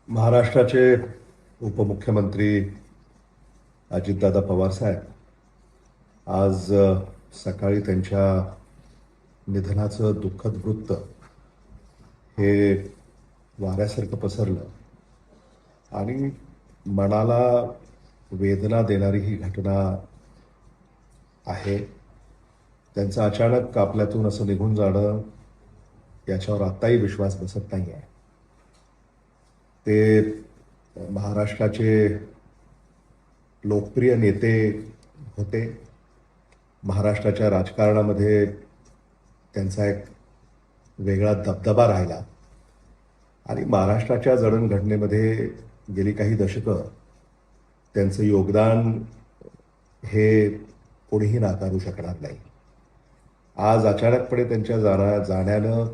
महाराष्ट्राचे उपमुख्यमंत्री अजितदादा पवार साहेब आज सकाळी त्यांच्या निधनाचं दुःखद वृत्त हे वाऱ्यासारखं पसरलं आणि मनाला वेदना देणारी ही घटना आहे. त्यांचं अचानक आपल्यातून असं निघून जाणं याच्यावर आत्ताही विश्वास बसत नाही आहे. ते महाराष्ट्राचे लोकप्रिय नेते होते. महाराष्ट्राच्या राजकारणामध्ये त्यांचा एक वेगळा दबदबा राहिला आणि महाराष्ट्राच्या जडणघडणेमध्ये गेली काही दशकं त्यांचं योगदान हे कोणीही नाकारू शकणार नाही. आज अचानकपणे त्यांच्या जाण्यानं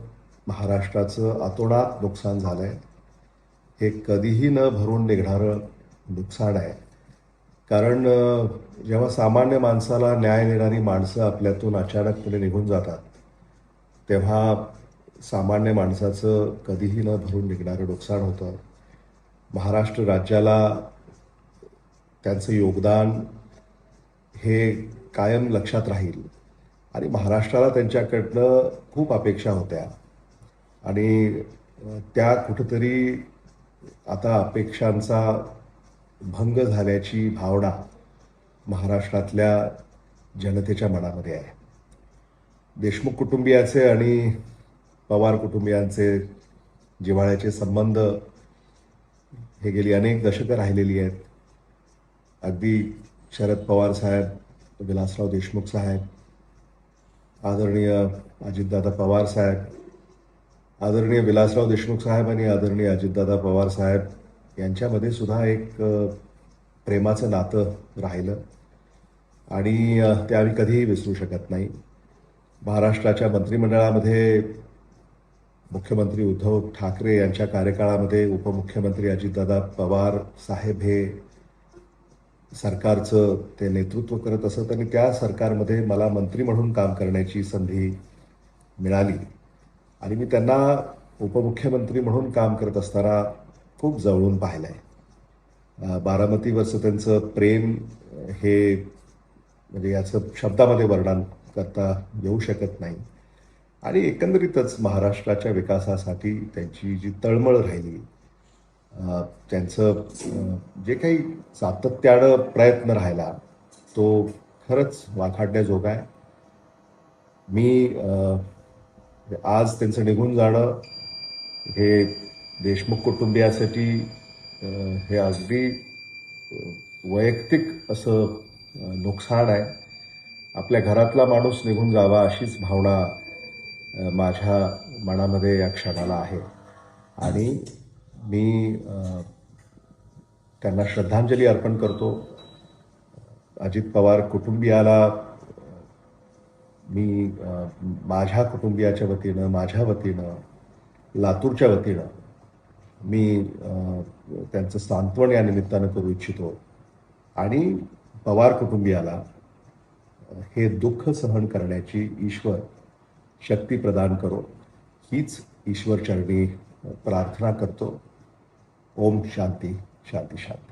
महाराष्ट्राचं अतोनात नुकसान झालंय. हे कधीही न भरून निघणारं नुकसान आहे. कारण जेव्हा सामान्य माणसाला न्याय देणारी माणसं आपल्यातून अचानकपणे निघून जातात तेव्हा सामान्य माणसाचं कधीही न भरून निघणारं नुकसान होतं. महाराष्ट्र राज्याला त्यांचं योगदान हे कायम लक्षात राहील आणि महाराष्ट्राला त्यांच्याकडनं खूप अपेक्षा होत्या आणि त्या कुठंतरी आता अपेक्षांचा भंग झाल्याची भावना महाराष्ट्रातल्या जनतेच्या मनामध्ये आहे. देशमुख कुटुंबियाचे आणि पवार कुटुंबियांचे जिव्हाळ्याचे संबंध हे गेली अनेक दशकं राहिलेली आहेत. अगदी शरद पवार साहेब, विलासराव देशमुख साहेब, आदरणीय अजितदादा पवार साहेब, आदरणीय विलासराव देशमुख साहेब आणि आदरणीय अजितदादा पवार साहेब यांच्यामध्ये सुद्धा एक प्रेमाचं नातं राहिलं आणि ते आम्ही कधीही विसरू शकत नाही. महाराष्ट्राच्या मंत्रिमंडळामध्ये मुख्यमंत्री उद्धव ठाकरे यांच्या कार्यकाळामध्ये उपमुख्यमंत्री अजितदादा पवार साहेब हे सरकारचं ते नेतृत्व करत असत आणि त्या सरकारमध्ये मला मंत्री म्हणून काम करण्याची संधी मिळाली आणि मी त्यांना उपमुख्यमंत्री म्हणून काम करत असताना खूप जवळून पाहिलं आहे. बारामतीवरचं त्यांचं प्रेम हे म्हणजे याचं शब्दामध्ये वर्णन करता येऊ शकत नाही आणि एकंदरीतच महाराष्ट्राच्या विकासासाठी त्यांची जी तळमळ राहिली, त्यांचं जे काही सातत्यानं प्रयत्न राहिला तो खरंच वाखाणण्याजोगा आहे. मी आज त्यांचं निघून जाणं हे देशमुख कुटुंबियासाठी हे अगदी वैयक्तिक असं नुकसान आहे. आपल्या घरातला माणूस निघून जावा अशीच भावना माझ्या मनामध्ये या क्षणाला आहे आणि मी त्यांना श्रद्धांजली अर्पण करतो. अजित पवार कुटुंबियाला मी माझ्या कुटुंबियाच्या वतीनं, माझ्या वतीनं, लातूरच्या वतीनं मी त्यांचं सांत्वन या निमित्तानं करू इच्छितो आणि पवार कुटुंबियाला हे दुःख सहन करण्याची ईश्वर शक्ती प्रदान करो हीच ईश्वरचरणी प्रार्थना करतो. ओम शांती शांती शांती.